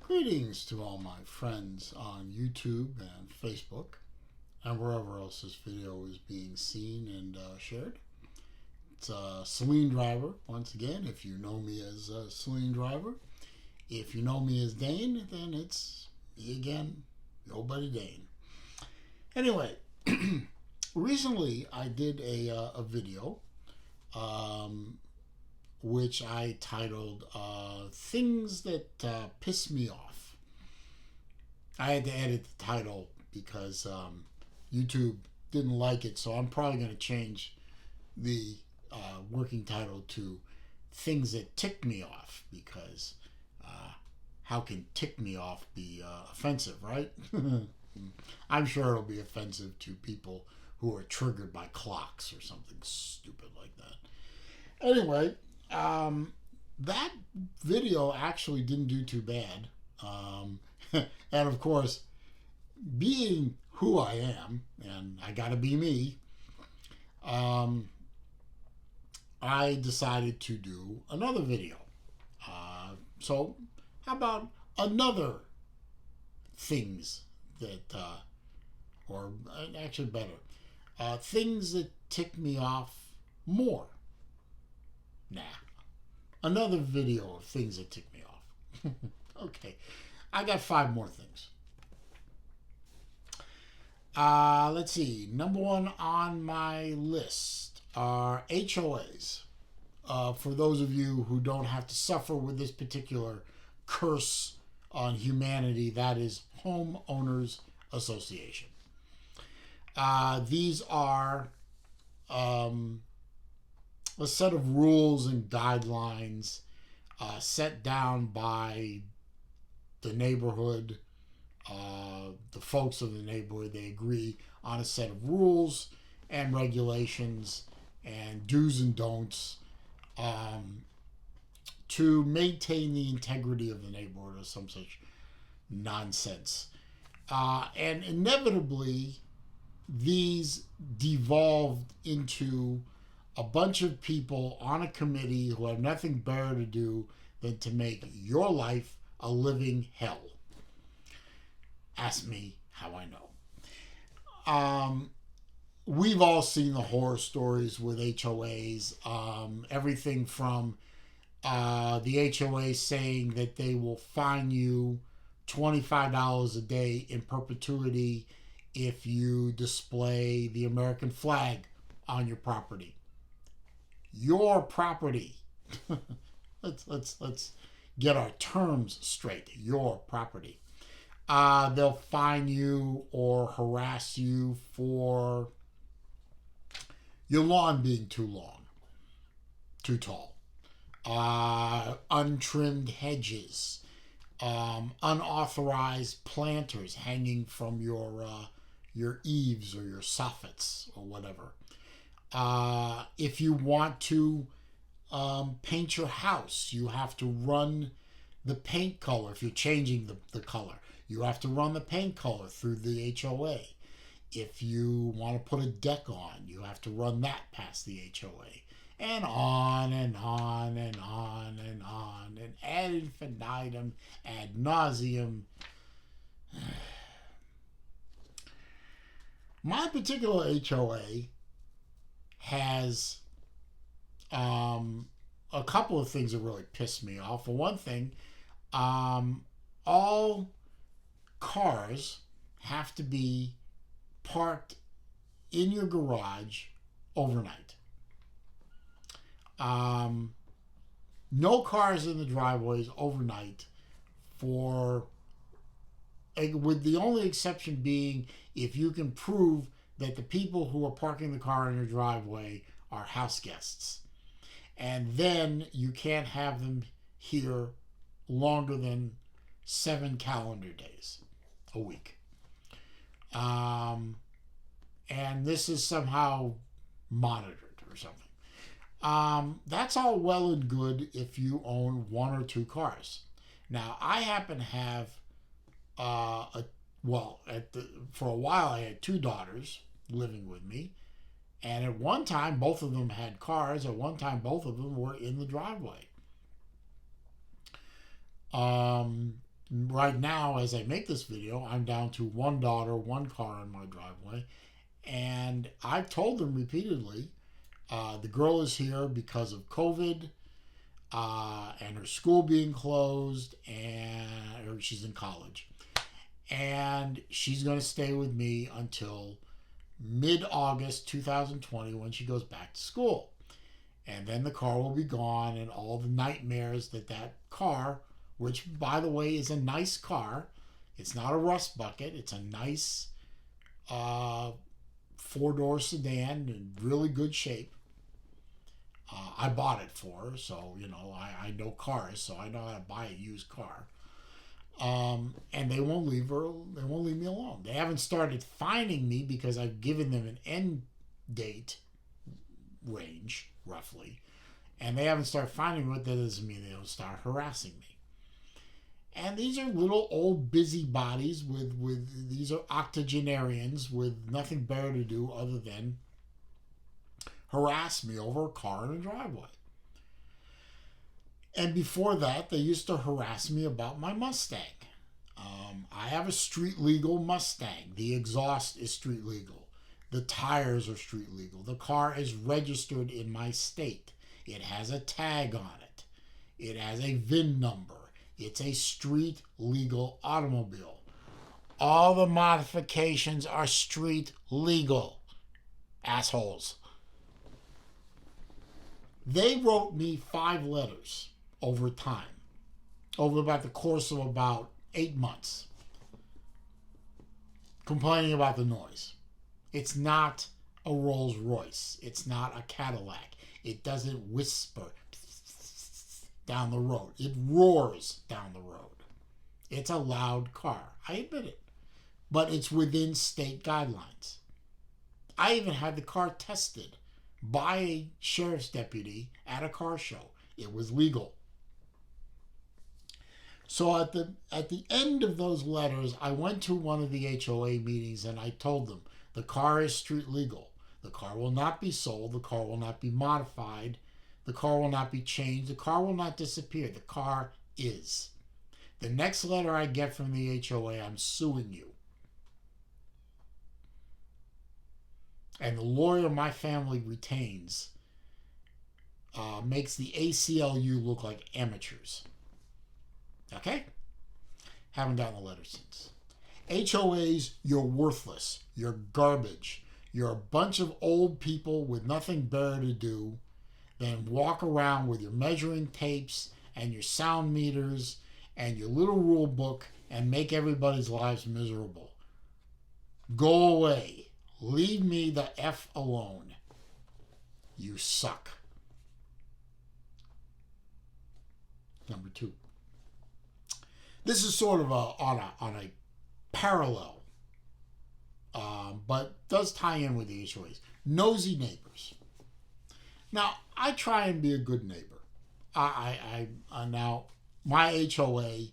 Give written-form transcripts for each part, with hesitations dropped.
Greetings to all my friends on YouTube and Facebook and wherever else this video is being seen and shared. It's SaleenDriver once again. If you know me as SaleenDriver, if you know me as Dane, then it's me again, your buddy Dane. Anyway, recently I did a video which I titled Things That Piss Me Off. I had to edit the title because YouTube didn't like it, so I'm probably going to change the working title to Things That Tick Me Off, because how can tick me off be offensive, right? I'm sure it'll be offensive to people who are triggered by clocks or something stupid like that. Anyway, that video actually didn't do too bad. And of course, being who I am, and I gotta be me, I decided to do another video. So, how about another things that, or actually better, things that tick me off more? Nah. Another video of things that tick me off. Okay. I got 5 more things. Let's see. Number 1 on my list are HOAs. For those of you who don't have to suffer with this particular curse on humanity, that is Homeowners Association. These are a set of rules and guidelines set down by the neighborhood, the folks of the neighborhood. They agree on a set of rules and regulations and do's and don'ts to maintain the integrity of the neighborhood or some such nonsense. And inevitably, these devolved into a bunch of people on a committee who have nothing better to do than to make your life a living hell. Ask me how I know. We've all seen the horror stories with HOAs. Everything from the HOA saying that they will fine you $25 a day in perpetuity if you display the American flag on your property. Your property. Let's get our terms straight. Your property. They'll fine you or harass you for your lawn being too long, too tall, untrimmed hedges, unauthorized planters hanging from your eaves or your soffits or whatever. If you want to paint your house, you have to run the paint color. If you're changing the color, you have to run the paint color through the HOA. If you want to put a deck on, you have to run that past the HOA. And on and on and on and on and ad infinitum, ad nauseum. My particular HOA has a couple of things that really piss me off. For one thing, all cars have to be parked in your garage overnight. No cars in the driveways overnight, with the only exception being if you can prove that the people who are parking the car in your driveway are house guests. And then you can't have them here longer than 7 calendar days a week. And this is somehow monitored or something. That's all well and good if you own 1 or 2 cars. Now, I happen to have for a while I had 2 daughters living with me, and at one time both of them had cars. At one time both of them were in the driveway. Right now, as I make this video, I'm down to one daughter, one car in my driveway. And I've told them repeatedly, the girl is here because of COVID and her school being closed, and or she's in college. And she's going to stay with me until mid-August 2020 when she goes back to school. And then the car will be gone, and all the nightmares that car, which, by the way, is a nice car. It's not a rust bucket. It's a nice four-door sedan in really good shape. I bought it for her, so, I know cars, so I know how to buy a used car. And they won't leave me alone. They haven't started finding me because I've given them an end date range, roughly. And they haven't started finding me, but that doesn't mean they'll start harassing me. And these are little old busybodies these are octogenarians with nothing better to do other than harass me over a car in a driveway. And before that, they used to harass me about my Mustang. I have a street legal Mustang. The exhaust is street legal. The tires are street legal. The car is registered in my state. It has a tag on it. It has a VIN number. It's a street legal automobile. All the modifications are street legal. Assholes. They wrote me 5 letters over time, over about the course of about 8 months, complaining about the noise. It's not a Rolls Royce. It's not a Cadillac. It doesn't whisper down the road. It roars down the road. It's a loud car. I admit it. But it's within state guidelines. I even had the car tested by a sheriff's deputy at a car show. It was legal. So at the end of those letters, I went to one of the HOA meetings and I told them, the car is street legal. The car will not be sold. The car will not be modified. The car will not be changed. The car will not disappear. The car is. The next letter I get from the HOA, I'm suing you. And the lawyer my family retains makes the ACLU look like amateurs. Okay? Haven't gotten the letter since. HOAs, you're worthless. You're garbage. You're a bunch of old people with nothing better to do than walk around with your measuring tapes and your sound meters and your little rule book and make everybody's lives miserable. Go away. Leave me the F alone. You suck. Number 2. This is sort of on a parallel, but does tie in with the HOAs. Nosy neighbors. Now, I try and be a good neighbor. Now, my HOA,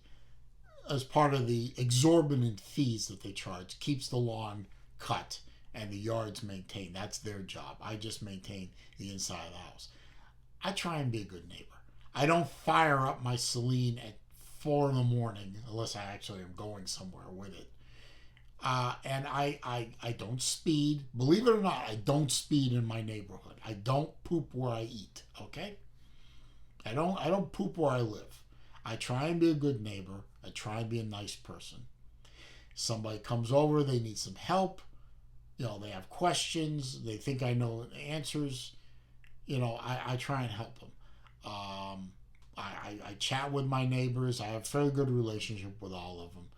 as part of the exorbitant fees that they charge, keeps the lawn cut and the yards maintained. That's their job. I just maintain the inside of the house. I try and be a good neighbor. I don't fire up my Saleen at 4 in the morning unless I actually am going somewhere with it. And I don't speed. Believe it or not, I don't speed in my neighborhood. I don't poop where I eat, okay? I don't poop where I live. I try and be a good neighbor. I try and be a nice person. Somebody comes over, they need some help. They have questions. They think I know the answers. I try and help them. I chat with my neighbors. I have a fairly good relationship with all of them.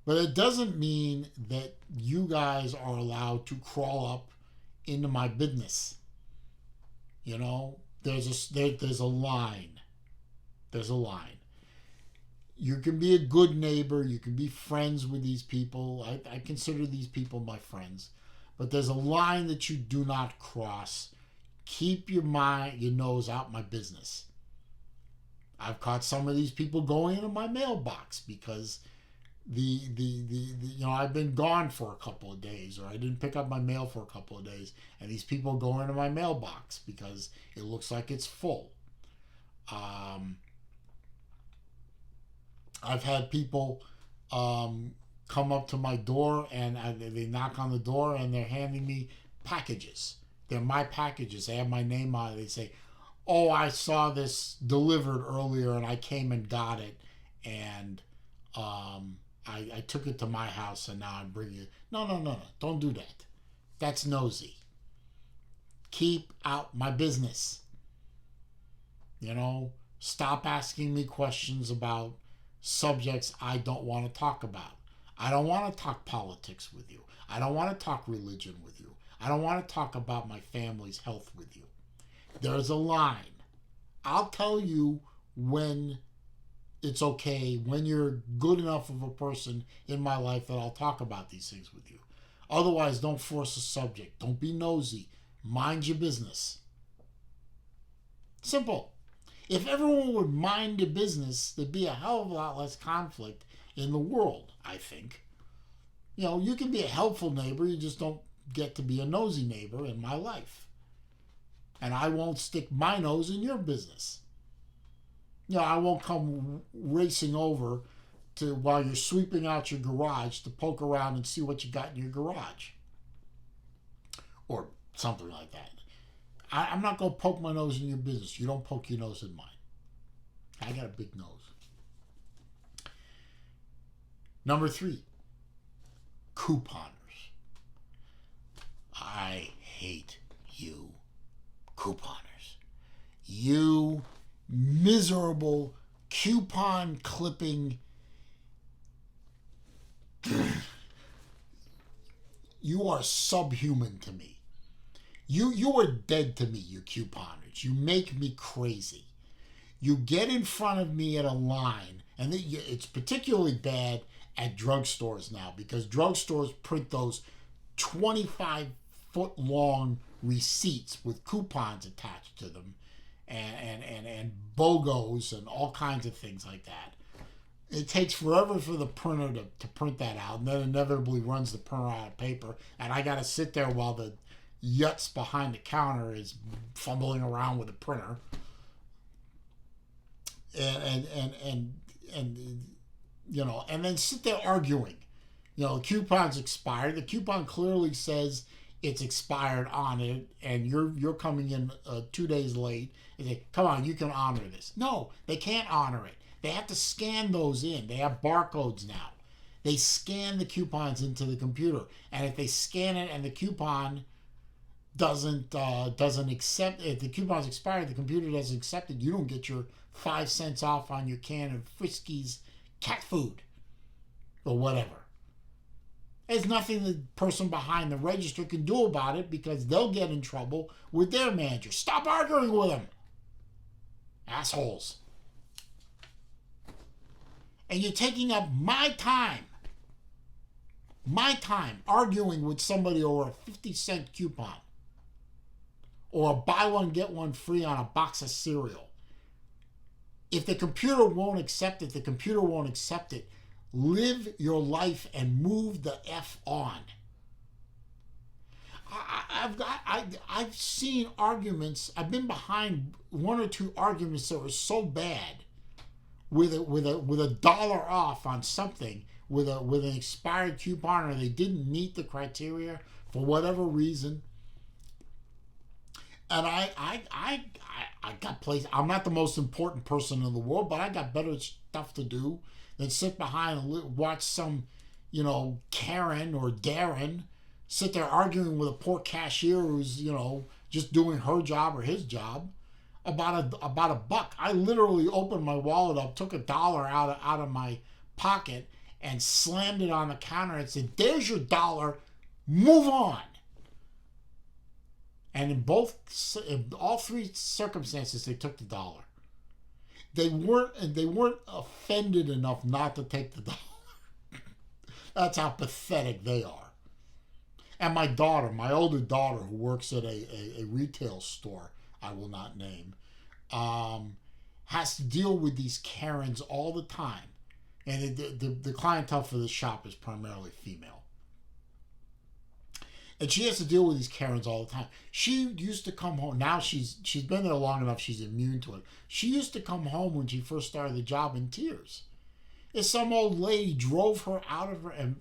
But it doesn't mean that you guys are allowed to crawl up into my business. There's a line. There's a line. You can be a good neighbor. You can be friends with these people. I consider these people my friends. But there's a line that you do not cross. Keep your nose out my business. I've caught some of these people going into my mailbox because I've been gone for a couple of days, or I didn't pick up my mail for a couple of days, and these people go into my mailbox because it looks like it's full. I've had people come up to my door and they knock on the door and they're handing me packages. They're my packages. They have my name on it. They say, "Oh, I saw this delivered earlier and I came and got it, and I took it to my house and now I'm bringing it." No, no, no, no. Don't do that. That's nosy. Keep out my business. You know, stop asking me questions about subjects I don't want to talk about. I don't want to talk politics with you. I don't want to talk religion with you. I don't want to talk about my family's health with you. There's a line. I'll tell you when it's okay, when you're good enough of a person in my life that I'll talk about these things with you. Otherwise, don't force a subject. Don't be nosy. Mind your business. Simple. If everyone would mind their business, there'd be a hell of a lot less conflict in the world, I think. You know, you can be a helpful neighbor, you just don't get to be a nosy neighbor in my life. And I won't stick my nose in your business. You know, I won't come racing over to while you're sweeping out your garage to poke around and see what you got in your garage. Or something like that. I'm not going to poke my nose in your business. You don't poke your nose in mine. I got a big nose. Number 3, couponers. I hate you, couponers. You miserable coupon clipping. You are subhuman to me. You are dead to me, you couponers. You make me crazy. You get in front of me at a line, and it's particularly bad at drugstores now because drugstores print those 25-foot long receipts with coupons attached to them and BOGOs and all kinds of things like that. It takes forever for the printer to print that out, and then inevitably runs the printer out of paper, and I got to sit there while the Yutz behind the counter is fumbling around with a printer, and you know, and then sit there arguing. You know, the coupon's expired. The coupon clearly says it's expired on it, and you're coming in 2 days late. And say, "Come on, you can honor this." No, they can't honor it. They have to scan those in. They have barcodes now. They scan the coupons into the computer, and if they scan it and the coupon doesn't accept, if the coupon's expired, the computer doesn't accept it, you don't get your 5 cents off on your can of Friskies cat food or whatever. There's nothing the person behind the register can do about it because they'll get in trouble with their manager. Stop arguing with them, assholes. And you're taking up my time arguing with somebody over a 50-cent coupon or a buy one get one free on a box of cereal. If the computer won't accept it, the computer won't accept it. Live your life and move the F on. I've seen arguments. I've been behind 1 or 2 arguments that were so bad with a dollar off on something with an expired coupon, or they didn't meet the criteria for whatever reason. And I got places. I'm not the most important person in the world, but I got better stuff to do than sit behind and watch some, you know, Karen or Darren sit there arguing with a poor cashier who's, you know, just doing her job or his job about a buck. I literally opened my wallet up, took $1 out of my pocket, and slammed it on the counter and said, "There's your $1. Move on." And in all 3 circumstances, they took the $1. They weren't offended enough not to take the $1. That's how pathetic they are. And my daughter, my older daughter, who works at a retail store I will not name, has to deal with these Karens all the time. And the clientele for the shop is primarily female. And she has to deal with these Karens all the time. She used to come home. Now she's been there long enough, she's immune to it. She used to come home when she first started the job in tears. is some old lady drove her out of her, and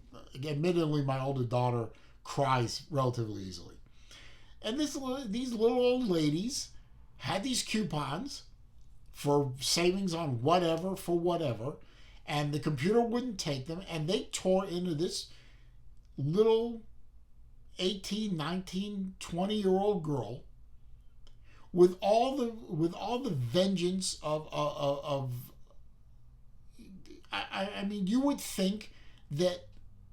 admittedly my older daughter cries relatively easily. And these little old ladies had these coupons for savings on whatever, for whatever, and the computer wouldn't take them, and they tore into this little 18, 19, 20-year-old girl with all the vengeance of I mean, you would think that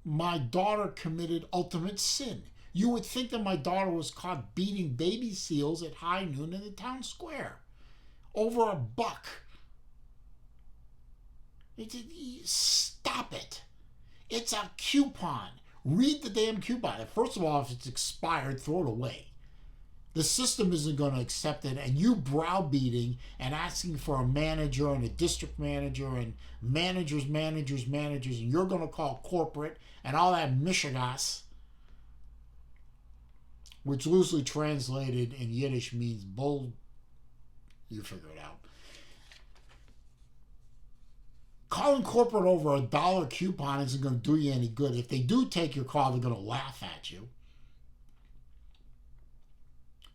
my daughter committed ultimate sin. You would think that my daughter was caught beating baby seals at high noon in the town square over $1. Stop it. It's a coupon. Read the damn coupon. First of all, if it's expired, throw it away. The system isn't going to accept it, and you browbeating and asking for a manager and a district manager and managers, and you're going to call corporate and all that mishigas, which loosely translated in Yiddish means bull. You figure it out. Calling corporate over $1 coupon isn't going to do you any good. If they do take your call, they're going to laugh at you.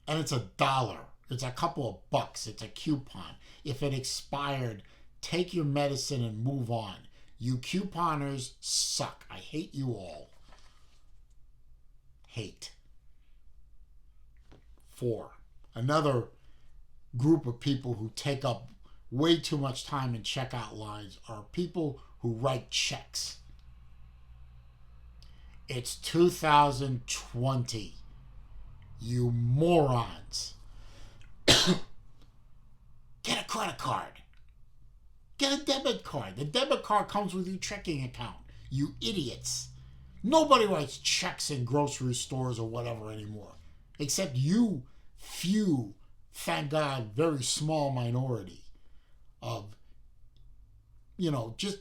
And it's $1. It's a couple of bucks. It's a coupon. If it expired, take your medicine and move on. You couponers suck. I hate you all. Hate. 4. Another group of people who take up way too much time in checkout lines are people who write checks. It's 2020. You morons. Get a credit card. Get a debit card. The debit card comes with your checking account. You idiots. Nobody writes checks in grocery stores or whatever anymore. Except you few, thank God, very small minority of, just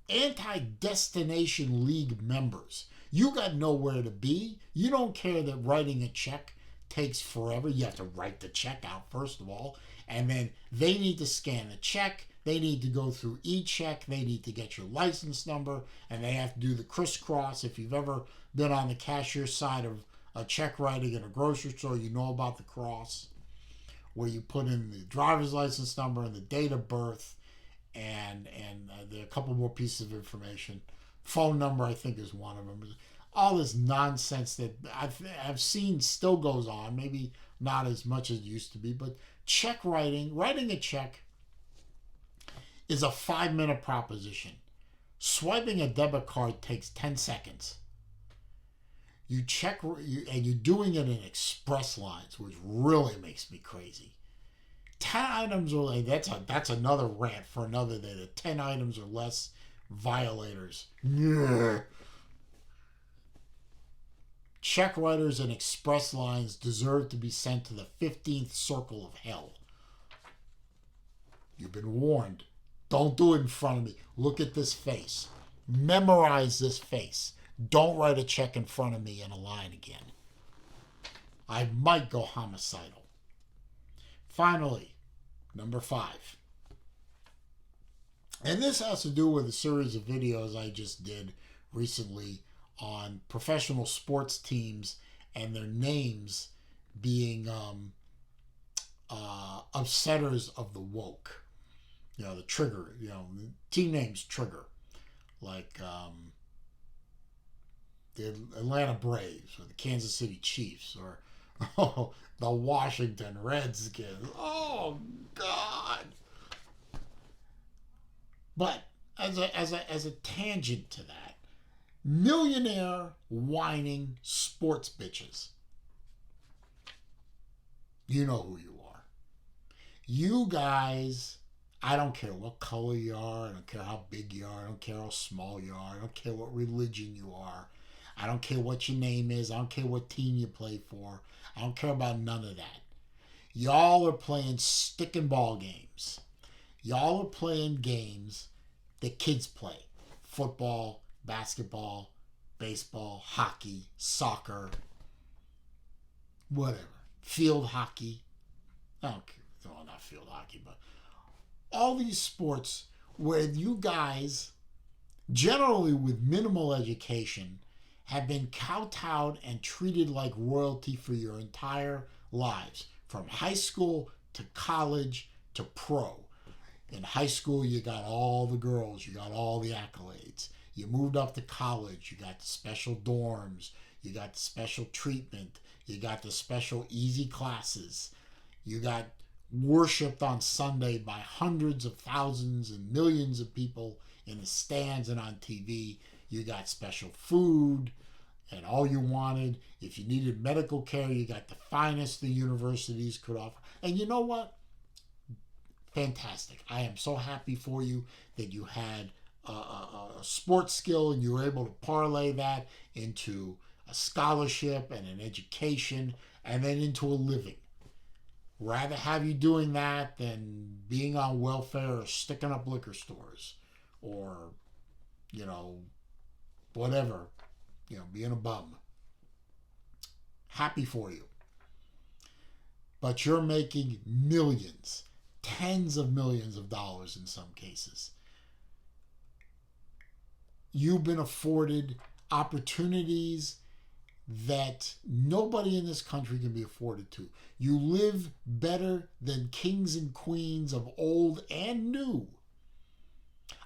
anti-destination league members. You got nowhere to be. You don't care that writing a check takes forever. You have to write the check out, first of all. And then they need to scan the check. They need to go through e-check. They need to get your license number. And they have to do the crisscross. If you've ever been on the cashier side of a check writing in a grocery store, you know about the cross, where you put in the driver's license number and the date of birth and there are a couple more pieces of information. Phone number, I think, is one of them. All this nonsense that I've seen still goes on, maybe not as much as it used to be, but writing a check is a 5-minute proposition. Swiping a debit card takes 10 seconds. You check, and you're doing it in express lines, which really makes me crazy. 10 items or less, that's another rant for another day. The 10 items or less violators. Yeah. Check writers and express lines deserve to be sent to the 15th circle of hell. You've been warned. Don't do it in front of me. Look at this face. Memorize this face. Don't write a check in front of me in a line again. I might go homicidal. Finally, number 5. And this has to do with a series of videos I just did recently on professional sports teams and their names being upsetters of the woke. The trigger, the team names trigger. Like the Atlanta Braves or the Kansas City Chiefs or the Washington Redskins. Oh, God. But as a tangent to that, millionaire whining sports bitches. You know who you are. You guys, I don't care what color you are. I don't care how big you are. I don't care how small you are. I don't care what religion you are. I don't care what your name is. I don't care what team you play for. I don't care about none of that. Y'all are playing stick and ball games. Y'all are playing games that kids play. Football, basketball, baseball, hockey, soccer, whatever. Field hockey. I don't care. Well, not field hockey, but all these sports where you guys generally with minimal education, have been kowtowed and treated like royalty for your entire lives, from high school to college to pro. In high school, you got all the girls, you got all the accolades. You moved up to college, you got the special dorms, you got the special treatment, you got the special easy classes, you got worshipped on Sunday by hundreds of thousands and millions of people in the stands and on TV. You got special food and all you wanted. If you needed medical care, you got the finest the universities could offer. And you know what? Fantastic. I am so happy for you that you had a sports skill and you were able to parlay that into a scholarship and an education and then into a living. Rather have you doing that than being on welfare or sticking up liquor stores or, whatever, being a bum. Happy for you. But you're making millions, tens of millions of dollars in some cases. You've been afforded opportunities that nobody in this country can be afforded to. You live better than kings and queens of old and new.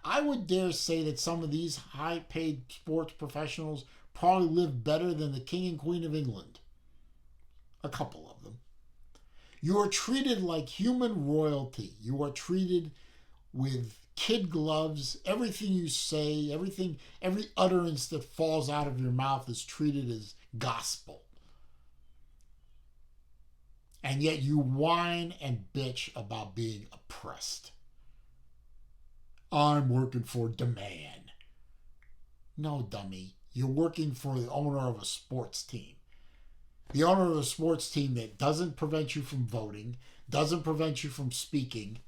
I would dare say that some of these high-paid sports professionals probably live better than the king and queen of England. A couple of them. You are treated like human royalty. You are treated with kid gloves. Everything you say, every utterance that falls out of your mouth is treated as gospel. And yet you whine and bitch about being oppressed. I'm working for demand. No, dummy. You're working for the owner of a sports team. The owner of a sports team that doesn't prevent you from voting, doesn't prevent you from speaking,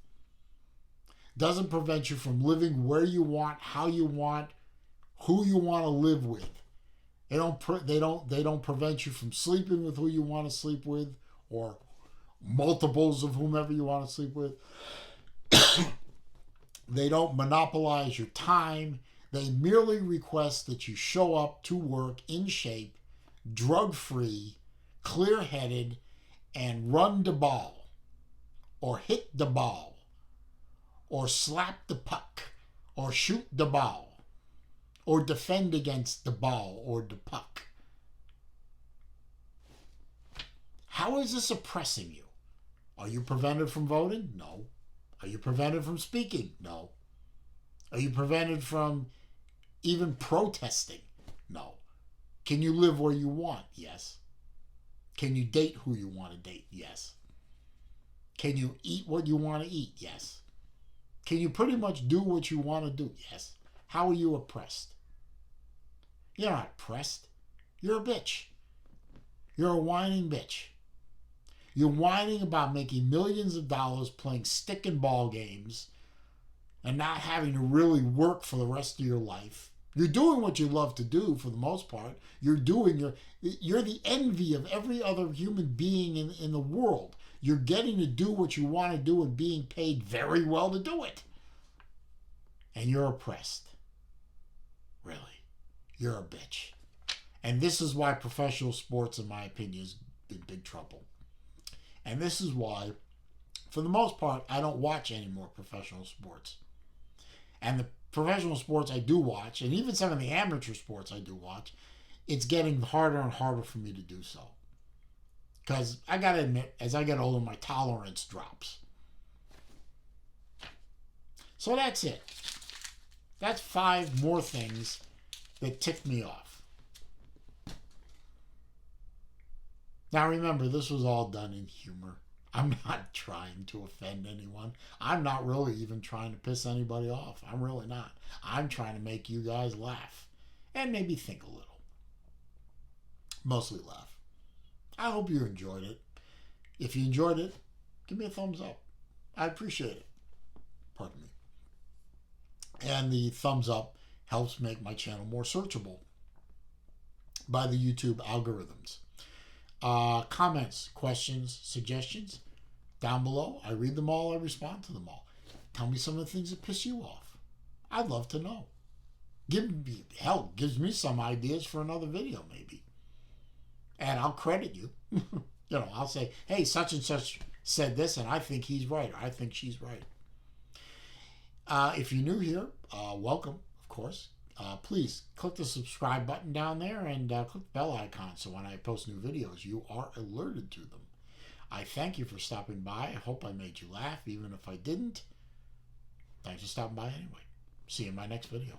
doesn't prevent you from living where you want, how you want, who you want to live with. They don't prevent you from sleeping with who you want to sleep with or multiples of whomever you want to sleep with. They don't monopolize your time. They merely request that you show up to work in shape, drug-free, clear-headed, and run the ball, or hit the ball, or slap the puck, or shoot the ball, or defend against the ball or the puck. How is this oppressing you? Are you prevented from voting? No. Are you prevented from speaking? No. Are you prevented from even protesting? No. Can you live where you want? Yes. Can you date who you want to date? Yes. Can you eat what you want to eat? Yes. Can you pretty much do what you want to do? Yes. How are you oppressed? You're not oppressed. You're a bitch. You're a whining bitch. You're whining about making millions of dollars playing stick and ball games and not having to really work for the rest of your life. You're doing what you love to do for the most part. You're the envy of every other human being in the world. You're getting to do what you want to do and being paid very well to do it. And you're oppressed. Really. You're a bitch. And this is why professional sports, in my opinion, is in big trouble. And this is why, for the most part, I don't watch any more professional sports. And the professional sports I do watch, and even some of the amateur sports I do watch, it's getting harder and harder for me to do so. Because I got to admit, as I get older, my tolerance drops. So that's it. That's 5 more things that tick me off. Now remember, this was all done in humor. I'm not trying to offend anyone. I'm not really even trying to piss anybody off. I'm really not. I'm trying to make you guys laugh and maybe think a little. Mostly laugh. I hope you enjoyed it. If you enjoyed it, give me a thumbs up. I appreciate it. Pardon me. And the thumbs up helps make my channel more searchable by the YouTube algorithms. Comments, questions, suggestions, down below. I read them all. I respond to them all. Tell me some of the things that piss you off. I'd love to know. gives me some ideas for another video maybe. And I'll credit you. I'll say, hey, such and such said this, and I think he's right, or I think she's right. If you're new here, welcome, of course. Please click the subscribe button down there and click the bell icon so when I post new videos, you are alerted to them. I thank you for stopping by. I hope I made you laugh, even if I didn't. Thanks for stopping by anyway. See you in my next video.